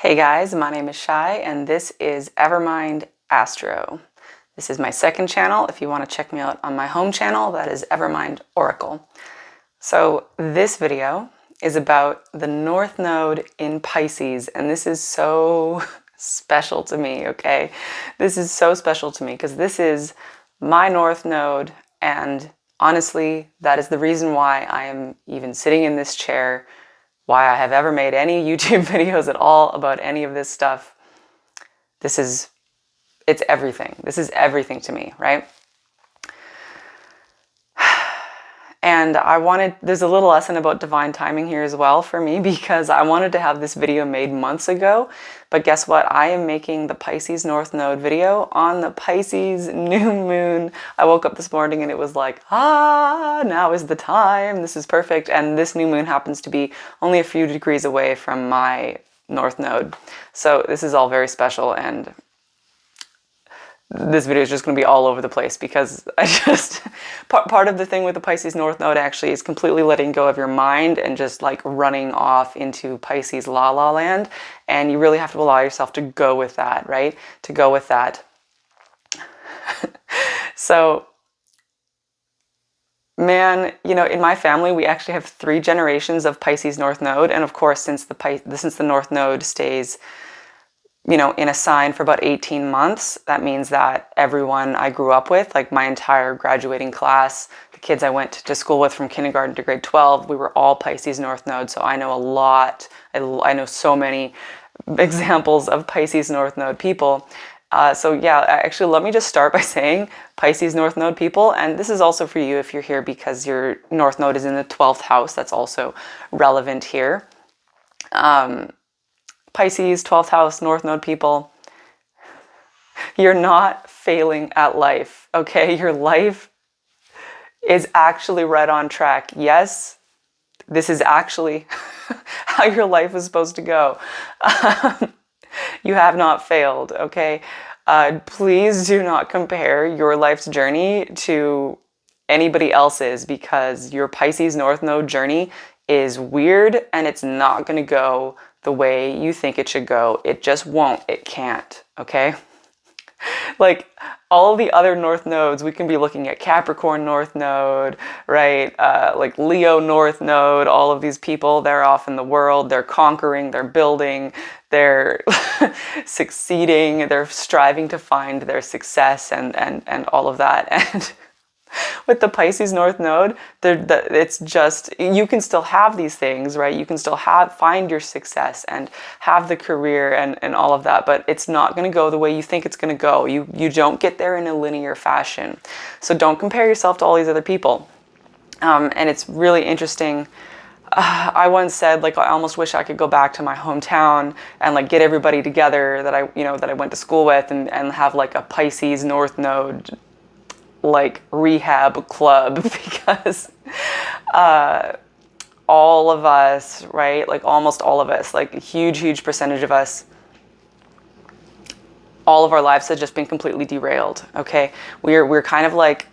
Hey guys, my name is Shai and this is Evermind Astro. This is my second channel. If you want to check me out on my home channel, that is Evermind Oracle. So this video is about the North Node in Pisces, and this is so special to me, okay? This is so special to me because this is my North Node, and honestly, that is the reason why I am even sitting in this chair, why I have ever made any YouTube videos at all about any of this stuff. It's everything. This is everything to me, right? And there's a little lesson about divine timing here as well for me, because I wanted to have this video made months ago, but guess what? I am making the Pisces North Node video on the Pisces new moon. I woke up this morning and it was like, now is the time. This is perfect. And this new moon happens to be only a few degrees away from my North Node. So this is all very special, and this video is just going to be all over the place because part of the thing with the Pisces North Node actually is completely letting go of your mind and just like running off into Pisces la la land. And you really have to allow yourself to go with that, right? To go with that. So, man, you know, in my family, we actually have 3 generations of Pisces North Node. And of course, since the North Node stays, you know, in a sign for about 18 months, that means that everyone I grew up with, like my entire graduating class, the kids I went to school with from kindergarten to grade 12, we were all Pisces North Node. So I know a lot. I know so many examples of Pisces North Node people. So yeah, actually, let me just start by saying Pisces North Node people, and this is also for you if you're here because your North Node is in the 12th house. That's also relevant here. Pisces, 12th house, North Node people, you're not failing at life, okay? Your life is actually right on track. Yes, this is actually how your life is supposed to go. You have not failed, okay? Please do not compare your life's journey to anybody else's, because your Pisces North Node journey is weird and it's not going to go the way you think it should go. It just won't. It can't, okay? Like all the other North Nodes, we can be looking at Capricorn North Node, right? Like Leo North Node, all of these people, they're off in the world, they're conquering, they're building, they're succeeding, they're striving to find their success and all of that. And with the Pisces North Node, it's just, you can still have these things, right? You can still find your success and have the career and all of that, but it's not going to go the way you think it's going to go. You don't get there in a linear fashion. So don't compare yourself to all these other people. And it's really interesting. I once said, like, I almost wish I could go back to my hometown and like get everybody together that I went to school with and have like a Pisces North Node like rehab club, because all of us, right, like almost all of us, like a huge percentage of us, all of our lives have just been completely derailed, okay? We're kind of like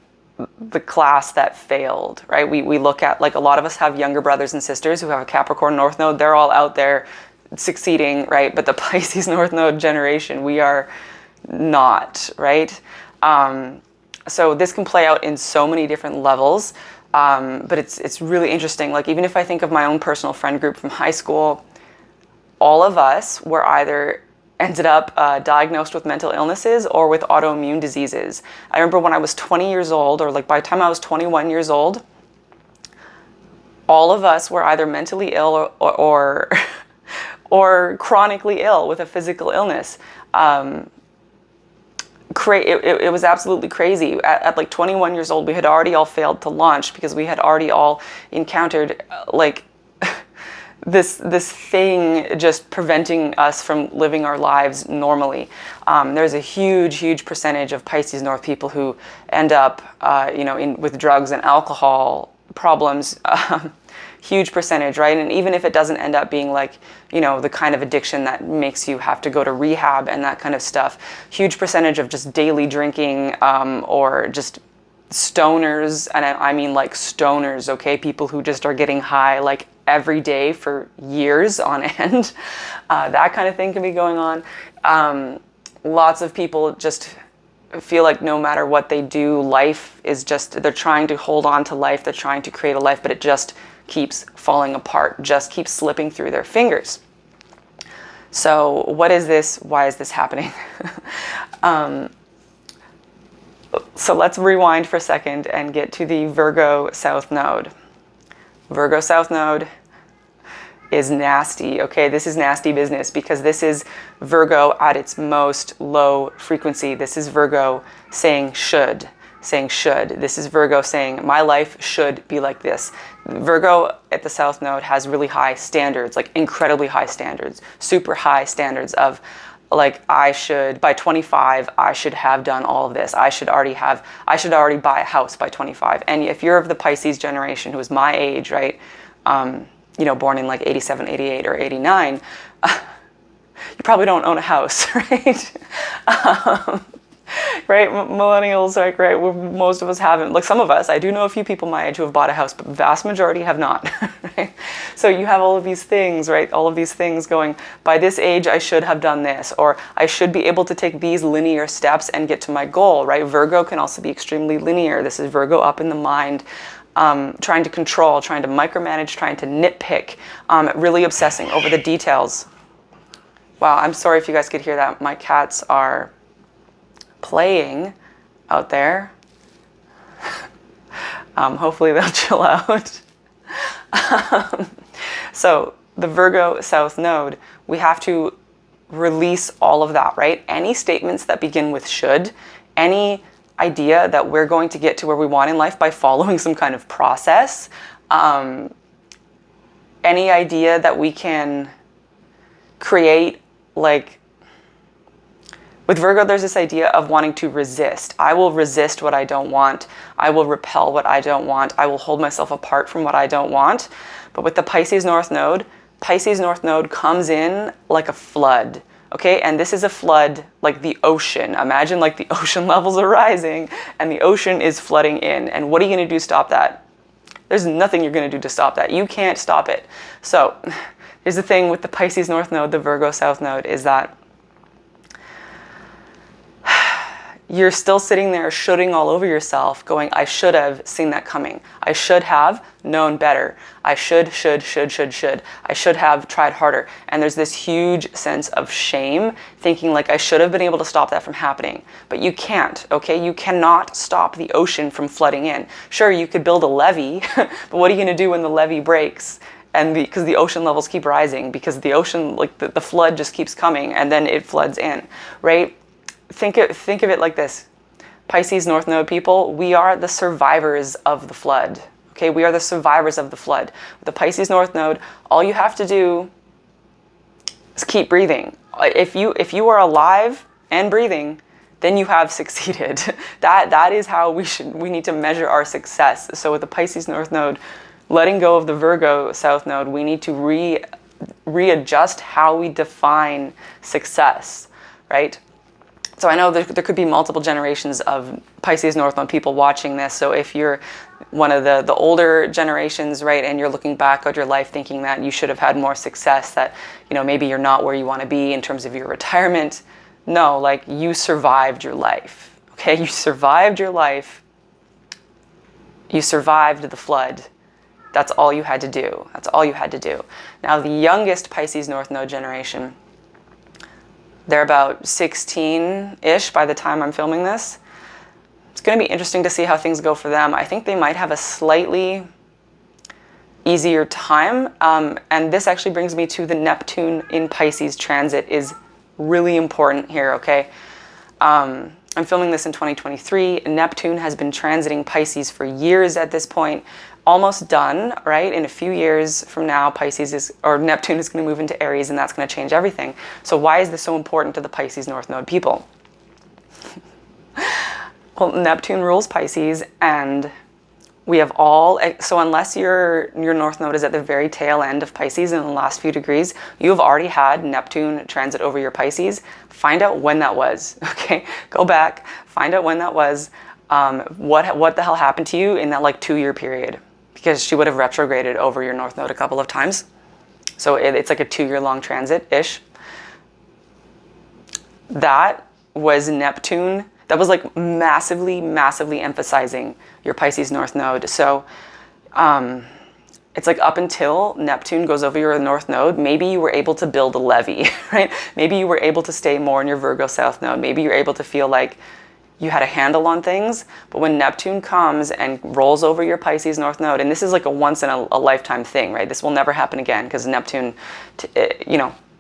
the class that failed, right? We look at, like, a lot of us have younger brothers and sisters who have a Capricorn North Node. They're all out there succeeding, right? But the Pisces North Node generation, we are not, right? So this can play out in so many different levels, but it's really interesting. Like, even if I think of my own personal friend group from high school, all of us were either ended up diagnosed with mental illnesses or with autoimmune diseases. I remember when I was 20 years old, or like by the time I was 21 years old, all of us were either mentally ill or chronically ill with a physical illness. It was absolutely crazy. At like 21 years old, we had already all failed to launch because we had already all encountered like this thing just preventing us from living our lives normally. There's a huge percentage of Pisces North people who end up, with drugs and alcohol problems. Huge percentage, right? And even if it doesn't end up being like, the kind of addiction that makes you have to go to rehab and that kind of stuff, huge percentage of just daily drinking, or just stoners, and I mean like stoners, okay? People who just are getting high like every day for years on end. That kind of thing can be going on. Lots of people just feel like no matter what they do, life is just, they're trying to hold on to life, they're trying to create a life, but it just keeps falling apart, just keeps slipping through their fingers. So what is this? Why is this happening? So let's rewind for a second and get to the Virgo South Node. Virgo South Node is nasty, okay? This is nasty business because this is Virgo at its most low frequency. This is Virgo saying should. This is Virgo saying my life should be like this. Virgo at the South Node has really high standards, like incredibly high standards, super high standards of like I should, by 25, I should have done all of this. I should already buy a house by 25. And if you're of the Pisces generation who is my age, right? You know, born in like 87, 88, or 89, you probably don't own a house, right? Right? Millennials, like, right? Most of us haven't. Like some of us, I do know a few people my age who have bought a house, but the vast majority have not. Right? So you have all of these things, right? All of these things going, by this age, I should have done this, or I should be able to take these linear steps and get to my goal, right? Virgo can also be extremely linear. This is Virgo up in the mind, trying to control, trying to micromanage, trying to nitpick, really obsessing over the details. Wow, I'm sorry if you guys could hear that. My cats are playing out there. Hopefully they'll chill out. So the Virgo South Node, we have to release all of that, right? Any statements that begin with should, any idea that we're going to get to where we want in life by following some kind of process, any idea that we can create, like, with Virgo, there's this idea of wanting to resist. I will resist what I don't want. I will repel what I don't want. I will hold myself apart from what I don't want. But with the Pisces North Node comes in like a flood, okay? And this is a flood like the ocean. Imagine like the ocean levels are rising and the ocean is flooding in. And what are you gonna do to stop that? There's nothing you're gonna do to stop that. You can't stop it. So here's the thing with the Pisces North Node, the Virgo South Node, is that you're still sitting there shoulding all over yourself going, I should have seen that coming. I should have known better. I should. I should have tried harder. And there's this huge sense of shame, thinking like I should have been able to stop that from happening. But you can't, okay? You cannot stop the ocean from flooding in. Sure, you could build a levee, but what are you gonna do when the levee breaks? And because the ocean levels keep rising, because the ocean, like the flood just keeps coming and then it floods in, right? Think of it like this. Pisces North Node people, we are the survivors of the flood. Okay, we are the survivors of the flood. With the Pisces North Node, all you have to do is keep breathing. If you are alive and breathing, then you have succeeded. That is how we need to measure our success. So with the Pisces North Node, letting go of the Virgo South Node, we need to readjust how we define success, right? So I know there could be multiple generations of Pisces North Node people watching this. So if you're one of the older generations, right, and you're looking back at your life thinking that you should have had more success, that, you know, maybe you're not where you want to be in terms of your retirement. No, like you survived your life, okay? You survived your life. You survived the flood. That's all you had to do. That's all you had to do. Now the youngest Pisces North Node generation, they're about 16-ish by the time I'm filming this. It's going to be interesting to see how things go for them. I think they might have a slightly easier time. And this actually brings me to the Neptune in Pisces transit is really important here, okay? I'm filming this in 2023. Neptune has been transiting Pisces for years at this point. Almost done, right? In a few years from now, Neptune is going to move into Aries, and that's going to change everything. So why is this so important to the Pisces North Node people? Well, Neptune rules Pisces, and we have so unless your North Node is at the very tail end of Pisces in the last few degrees, you have already had Neptune transit over your Pisces. Find out when that was, okay? Go back, find out when that was. What the hell happened to you in that like 2-year period? because she would have retrograded over your North Node a couple of times. So it's like a 2-year-long transit-ish. That was Neptune. That was like massively, massively emphasizing your Pisces North Node. So it's like up until Neptune goes over your North Node, maybe you were able to build a levee, right? Maybe you were able to stay more in your Virgo South Node. Maybe you're able to feel like you had a handle on things. But when Neptune comes and rolls over your Pisces North Node, and this is like a once in a lifetime thing, right? This will never happen again because Neptune,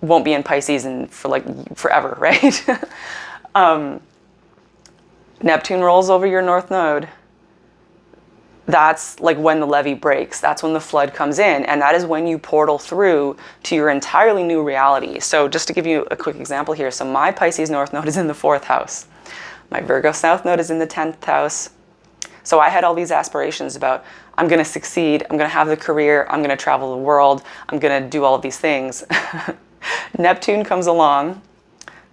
won't be in Pisces for like forever, right? Neptune rolls over your North Node. That's like when the levee breaks. That's when the flood comes in. And that is when you portal through to your entirely new reality. So just to give you a quick example here. So my Pisces North Node is in the 4th house. My Virgo South Node is in the 10th house. So I had all these aspirations about, I'm going to succeed. I'm going to have the career. I'm going to travel the world. I'm going to do all of these things. Neptune comes along,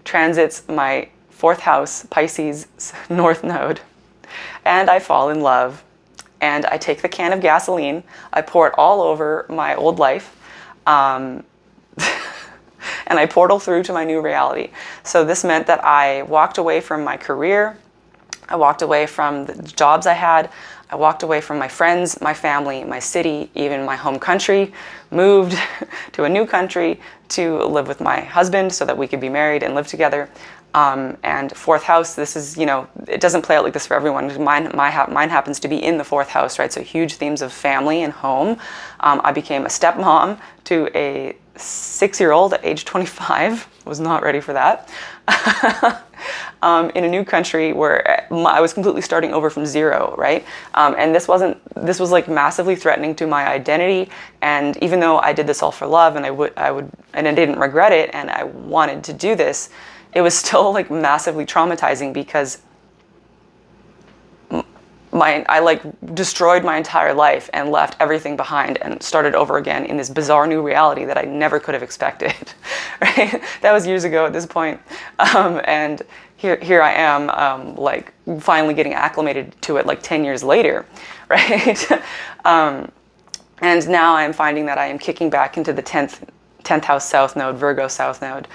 transits my 4th house, Pisces North Node, and I fall in love. And I take the can of gasoline, I pour it all over my old life, and I portal through to my new reality. So this meant that I walked away from my career, I walked away from the jobs I had, I walked away from my friends, my family, my city, even my home country, moved to a new country to live with my husband so that we could be married and live together. And 4th house, this is, it doesn't play out like this for everyone. Mine happens to be in the 4th house, right? So huge themes of family and home. I became a stepmom to a 6-year-old at age 25. Was not ready for that. In a new country where I was completely starting over from zero, right? And this was like massively threatening to my identity. And even though I did this all for love and and I didn't regret it and I wanted to do this, it was still like massively traumatizing because I like destroyed my entire life and left everything behind and started over again in this bizarre new reality that I never could have expected, right? That was years ago at this point. And here I am, like finally getting acclimated to it like 10 years later, right? And now I'm finding that I am kicking back into the 10th house South Node, Virgo South Node.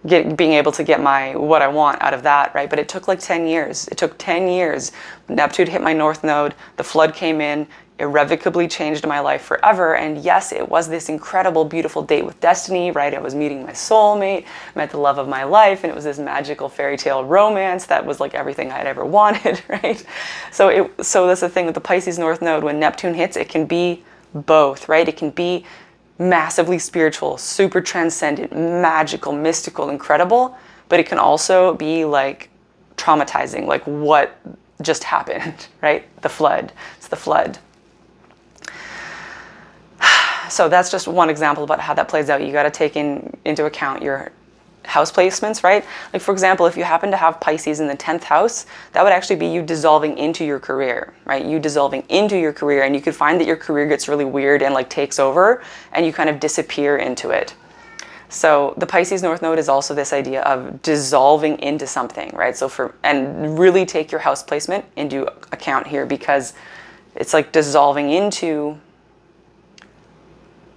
Being able to get what I want out of that, right? But it took like 10 years. It took 10 years. Neptune hit my North Node, the flood came in, irrevocably changed my life forever. And yes, it was this incredible, beautiful date with destiny, right? I was meeting my soulmate, met the love of my life, and it was this magical fairy tale romance that was like everything I'd ever wanted, right? So that's the thing with the Pisces North Node. When Neptune hits, it can be both, right? It can be massively spiritual, super transcendent, magical, mystical, incredible, but it can also be like traumatizing, like what just happened, right? The flood. It's the flood. So that's just one example about how that plays out. You got to take into account your house placements, right? Like for example, if you happen to have Pisces in the 10th house, that would actually be you dissolving into your career, right? You dissolving into your career, and you could find that your career gets really weird and like takes over and you kind of disappear into it. So the Pisces North Node is also this idea of dissolving into something, right? And really take your house placement into account here, because it's like dissolving into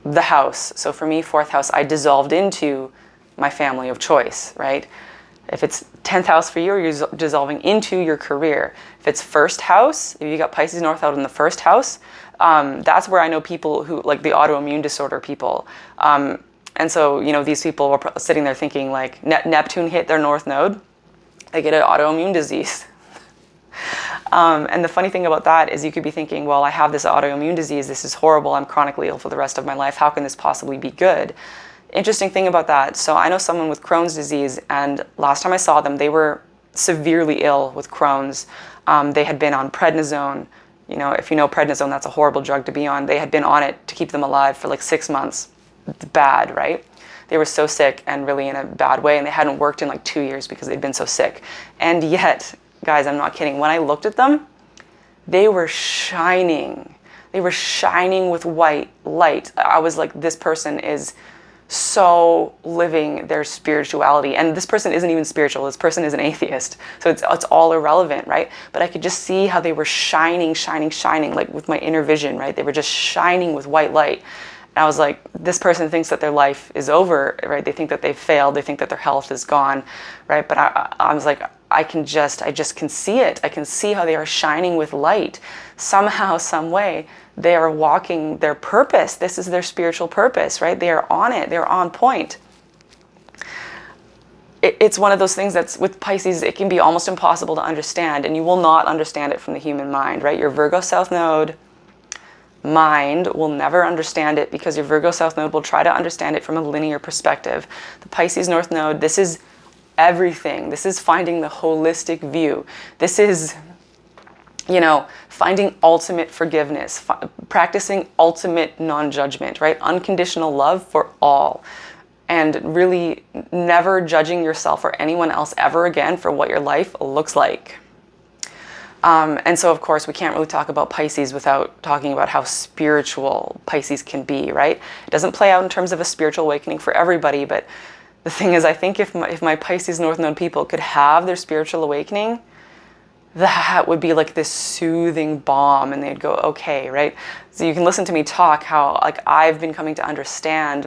the house. So for me, 4th house, I dissolved into my family of choice, right? If it's 10th house for you, you're dissolving into your career. If it's 1st house, if you got Pisces North out in the 1st house, that's where I know people who, like the autoimmune disorder people. And so, these people were sitting there thinking like, Neptune hit their North Node, they get an autoimmune disease. And the funny thing about that is you could be thinking, well, I have this autoimmune disease, this is horrible, I'm chronically ill for the rest of my life, how can this possibly be good? Interesting thing about that, so I know someone with Crohn's disease, and last time I saw them, they were severely ill with Crohn's. They had been on prednisone. If you know prednisone, that's a horrible drug to be on. They had been on it to keep them alive for like 6 months. It's bad, right? They were so sick and really in a bad way, and they hadn't worked in like 2 years because they'd been so sick. And yet, guys, I'm not kidding, when I looked at them, they were shining. They were shining with white light. I was like, this person is so living their spirituality. And this person isn't even spiritual. This person is an atheist. So it's all irrelevant, right? But I could just see how they were shining, like with my inner vision, right? They were just shining with white light. And I was like, this person thinks that their life is over, right? They think that they've failed. They think that their health is gone, right? But I was like, I just can see it. I can see how they are shining with light. Somehow, some way, they are walking their purpose. This is their spiritual purpose, right? They are on it. They're on point. It's one of those things that's, with Pisces, it can be almost impossible to understand, and you will not understand it from the human mind, right? Your Virgo South Node mind will never understand it, because your Virgo South Node will try to understand it from a linear perspective. The Pisces North Node, this is everything. This is finding the holistic view. This is, finding ultimate forgiveness, practicing ultimate non-judgment, right? Unconditional love for all. And really never judging yourself or anyone else ever again for what your life looks like. And so, of course, we can't really talk about Pisces without talking about how spiritual Pisces can be, right? It doesn't play out in terms of a spiritual awakening for everybody, but the thing is, I think if my Pisces North Node people could have their spiritual awakening, that would be like this soothing balm, and they'd go, okay, right? So you can listen to me talk how, like, I've been coming to understand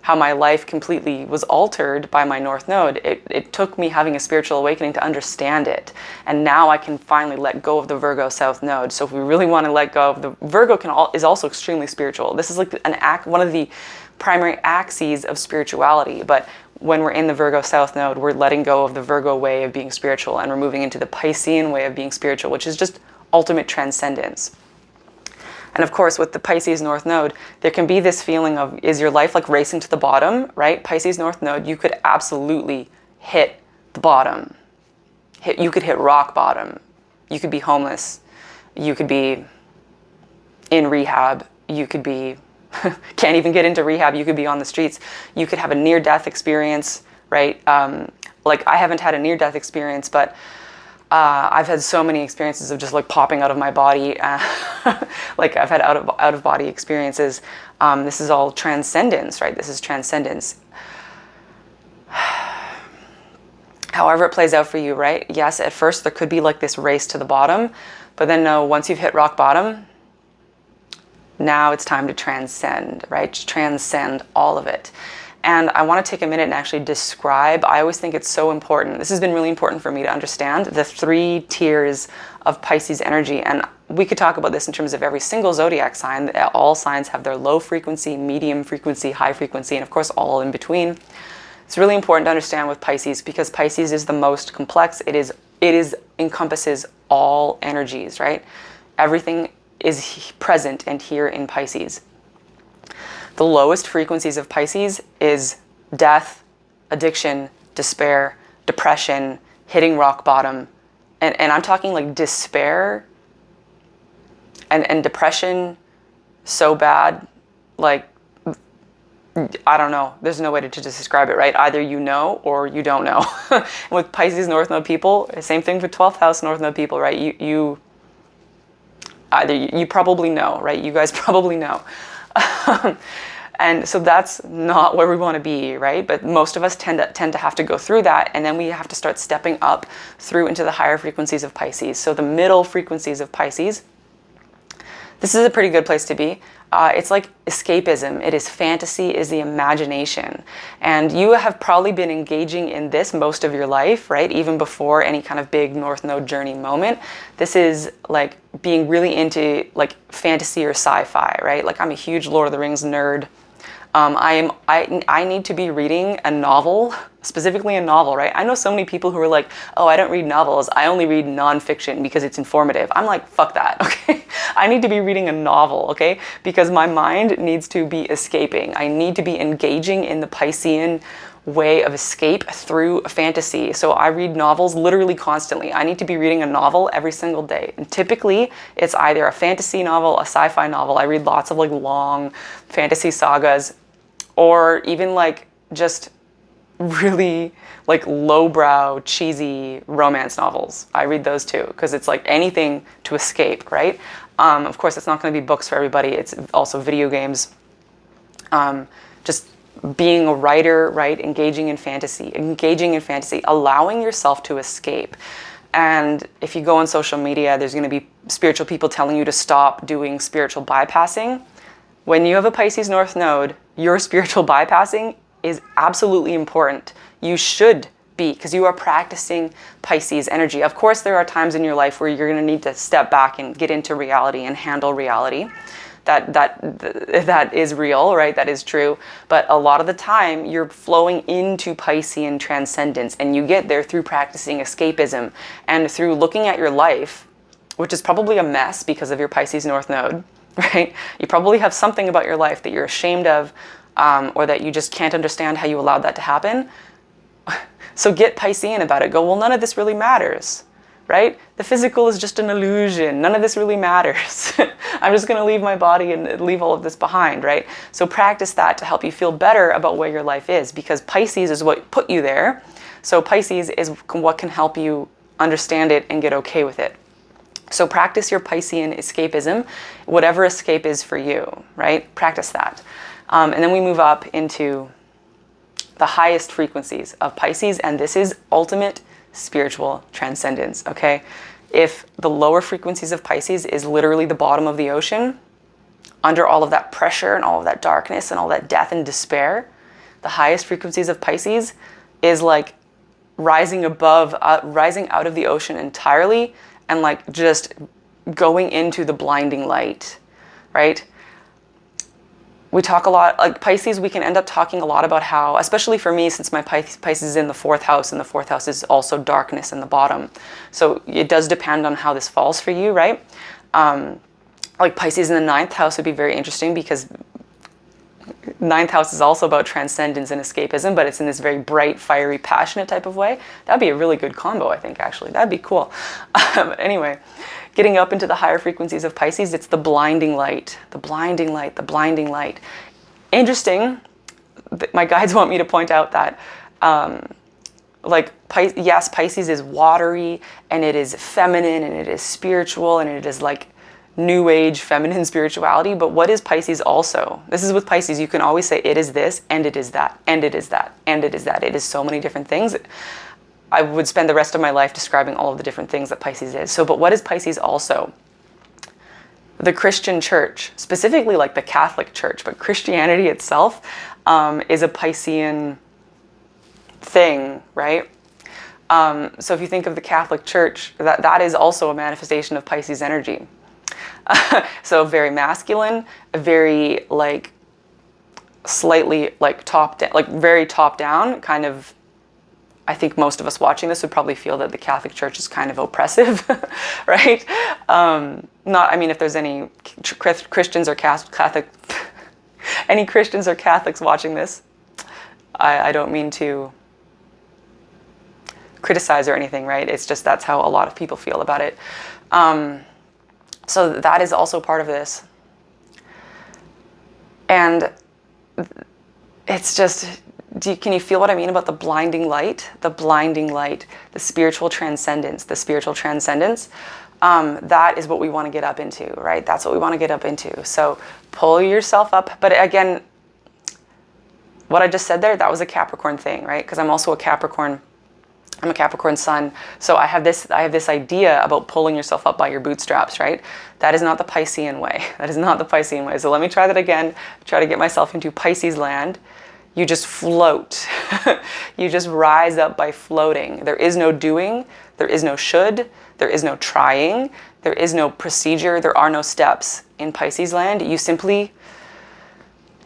how my life completely was altered by my North Node. It took me having a spiritual awakening to understand it. And now I can finally let go of the Virgo South Node. So if we really want to let go of the Virgo, is also extremely spiritual. This is like one of the primary axes of spirituality. But when we're in the Virgo South Node, we're letting go of the Virgo way of being spiritual, and we're moving into the Piscean way of being spiritual, which is just ultimate transcendence. And of course, with the Pisces North Node, there can be this feeling of, is your life like racing to the bottom, right? Pisces North Node, you could absolutely hit the bottom. You could hit rock bottom. You could be homeless. You could be in rehab. You could be, can't even get into rehab. You could be on the streets. You could have a near-death experience, right? Like, I haven't had a near-death experience, but I've had so many experiences of just like popping out of my body. Like, I've had out of body experiences. This is all transcendence, right? This is transcendence. However it plays out for you, right? Yes, at first there could be like this race to the bottom, but then no, once you've hit rock bottom, now it's time to transcend, right? Transcend all of it. And I want to take a minute and actually describe, I always think it's so important. This has been really important for me to understand the 3 tiers of Pisces energy. And we could talk about this in terms of every single zodiac sign. All signs have their low frequency, medium frequency, high frequency, and of course all in between. It's really important to understand with Pisces, because Pisces is the most complex. It encompasses all energies, right? Everything is present and here in Pisces. The lowest frequencies of Pisces is death, addiction, despair, depression, hitting rock bottom. And I'm talking like despair and depression so bad, like, I don't know. There's no way to just describe it, right? Either you know or you don't know. And with Pisces North Node people, same thing with 12th house North Node people, right? You probably know, right? You guys probably know. And so that's not where we want to be, right? But most of us tend to have to go through that, and then we have to start stepping up through into the higher frequencies of Pisces. So the middle frequencies of Pisces, this is a pretty good place to be. It's like escapism. It is fantasy, is the imagination. And you have probably been engaging in this most of your life, right? Even before any kind of big North Node journey moment. This is like being really into like fantasy or sci-fi, right? Like, I'm a huge Lord of the Rings nerd. I need to be reading a novel, specifically a novel, right? I know so many people who are like, oh, I don't read novels. I only read nonfiction because it's informative. I'm like, fuck that, okay? I need to be reading a novel, okay? Because my mind needs to be escaping. I need to be engaging in the Piscean way of escape through fantasy. So I read novels literally constantly. I need to be reading a novel every single day. And typically it's either a fantasy novel, a sci-fi novel. I read lots of like long fantasy sagas, or even like just really like lowbrow, cheesy romance novels. I read those too, because it's like anything to escape, right? Of course, it's not going to be books for everybody. It's also video games. just being a writer, right? Engaging in fantasy, allowing yourself to escape. And if you go on social media, there's going to be spiritual people telling you to stop doing spiritual bypassing. When you have a Pisces North Node, your spiritual bypassing is absolutely important. You should be, because you are practicing Pisces energy. Of course, there are times in your life where you're going to need to step back and get into reality and handle reality. That is real, right? That is true. But a lot of the time, you're flowing into Piscean transcendence, and you get there through practicing escapism and through looking at your life, which is probably a mess because of your Pisces North Node, right? You probably have something about your life that you're ashamed of, or that you just can't understand how you allowed that to happen. So get Piscean about it. Go, well, none of this really matters, right? The physical is just an illusion. None of this really matters. I'm just going to leave my body and leave all of this behind, right? So practice that to help you feel better about where your life is, because Pisces is what put you there. So Pisces is what can help you understand it and get okay with it. So practice your Piscean escapism, whatever escape is for you, right? Practice that. And then we move up into the highest frequencies of Pisces, and this is ultimate spiritual transcendence, okay? If the lower frequencies of Pisces is literally the bottom of the ocean, under all of that pressure and all of that darkness and all that death and despair, the highest frequencies of Pisces is like rising above, rising out of the ocean entirely, and like just going into the blinding light, right? We talk a lot, like Pisces, we can end up talking a lot about how, especially for me, since my Pisces is in the 4th house, and the 4th house is also darkness in the bottom. So it does depend on how this falls for you, right? Like Pisces in the 9th house would be very interesting, because 9th house is also about transcendence and escapism, but it's in this very bright, fiery, passionate type of way. That'd be a really good combo, I think, actually. That'd be cool. Anyway, getting up into the higher frequencies of Pisces, it's the blinding light, the blinding light, the blinding light. Interesting. My guides want me to point out that, yes, Pisces is watery, and it is feminine, and it is spiritual, and it is like new age feminine spirituality, but what is Pisces also? This is with Pisces, you can always say it is this, and it is that, and it is that, and it is that. It is so many different things. I would spend the rest of my life describing all of the different things that Pisces is. So, but what is Pisces also? The Christian church, specifically like the Catholic Church, but Christianity itself is a Piscean thing, right? So if you think of the Catholic Church, that is also a manifestation of Pisces energy. So very masculine, very like slightly like top down, like very top down kind of. I think most of us watching this would probably feel that the Catholic Church is kind of oppressive, right? I mean, if there's any Christians or Catholic, any Christians or Catholics watching this, I don't mean to criticize or anything, right? It's just that's how a lot of people feel about it. So that is also part of this. And it's just, can you feel what I mean about the blinding light? The blinding light, the spiritual transcendence, that is what we want to get up into, right? That's what we want to get up into. So pull yourself up. But again, what I just said there, that was a Capricorn thing, right? Because I'm also a Capricorn. I'm a Capricorn sun, so I have this idea about pulling yourself up by your bootstraps, right? That is not the Piscean way. That is not the Piscean way. So let me try that again. Try to get myself into Pisces land. You just float. You just rise up by floating. There is no doing. There is no should. There is no trying. There is no procedure. There are no steps in Pisces land. You simply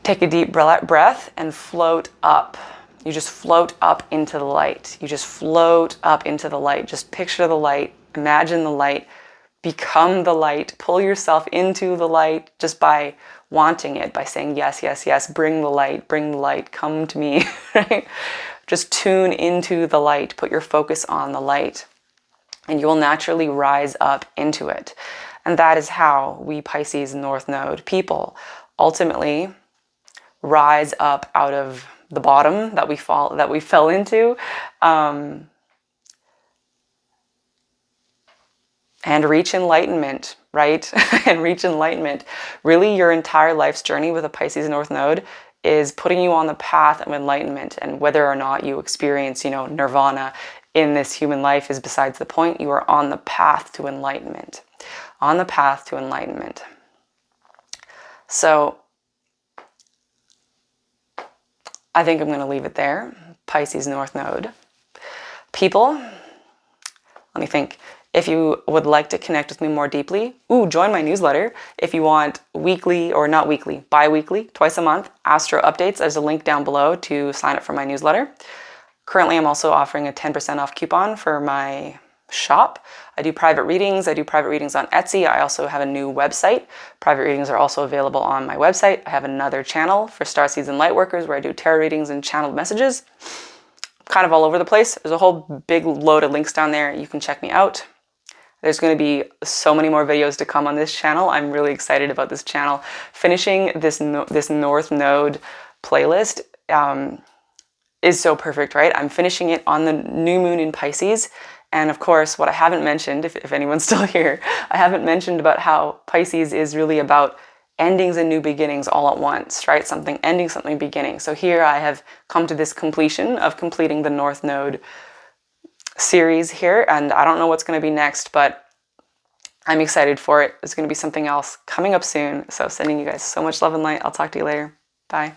take a deep breath and float up. You just float up into the light. You just float up into the light. Just picture the light. Imagine the light. Become the light. Pull yourself into the light just by wanting it, by saying yes, yes, yes. Bring the light, come to me, right? Just tune into the light. Put your focus on the light, and you will naturally rise up into it. And that is how we Pisces North Node people ultimately rise up out of the bottom that we fell into, and reach enlightenment, right? And reach enlightenment. Really, your entire life's journey with a Pisces North Node is putting you on the path of enlightenment, and whether or not you experience, nirvana in this human life is besides the point. You are on the path to enlightenment. On the path to enlightenment. So I think I'm going to leave it there. Pisces North Node. People, let me think. If you would like to connect with me more deeply, join my newsletter. If you want weekly, or not weekly, bi-weekly, twice a month, astro updates, there's a link down below to sign up for my newsletter. Currently, I'm also offering a 10% off coupon for my shop. I do private readings. I do private readings on Etsy. I also have a new website. Private readings are also available on my website. I have another channel for starseeds and lightworkers where I do tarot readings and channeled messages. Kind of all over the place. There's a whole big load of links down there. You can check me out. There's going to be so many more videos to come on this channel. I'm really excited about this channel. Finishing this North Node playlist is so perfect, right? I'm finishing it on the new moon in Pisces. And of course, what I haven't mentioned, if anyone's still here, I haven't mentioned about how Pisces is really about endings and new beginnings all at once, right? Something ending, something beginning. So here I have come to this completion of completing the North Node series here, and I don't know what's going to be next, but I'm excited for it. There's going to be something else coming up soon. So sending you guys so much love and light. I'll talk to you later. Bye.